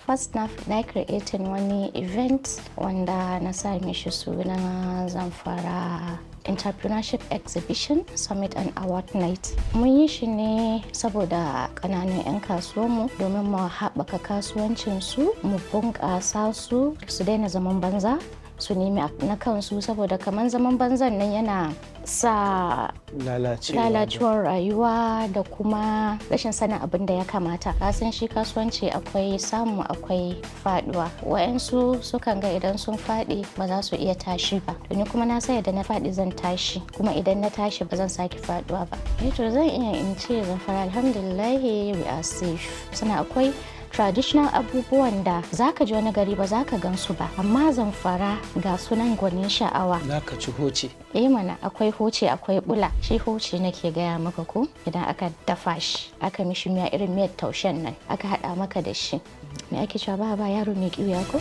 first na creating wani event wanda na sa mishi suna Zamfara Entrepreneurship Exhibition Summit and Award Night. Mun yi shi ne saboda ƙananan 'yan kasuwanmu domin mu haɓaka kasuwancinsu, mu bunƙasa su daina zaman banza, su nemi na kansu, saboda kamar zaman banzan nan yana sa lalacewar rayuwa da kuma rashin sanin abin da ya kamata. Kasan shi kasuwanci akwai samu akwai faduwa. Wa'yansu sukan ga idan sun faɗi ba za su iya tashi ba. To ni kuma na san idan na faɗi zan tashi, kuma idan na tashi ba zan sake faduwa ba. To zan iya in ce Zamfara alhamdulillah we are safe. Sannan akwai traditional abubuwan da zaka ji wani gari ba zaka gansu ba, amma Zamfara ga sunan gwanin sha'awa. Zaka ci hoce. Mana akwai hoce akwai bula. Shi hoce nake gaya maka ko idan aka dafa shi aka mishi miya irin miyar taushen nan aka hada maka da shi. Me ake cewa ba yaro mai kiwiya ko?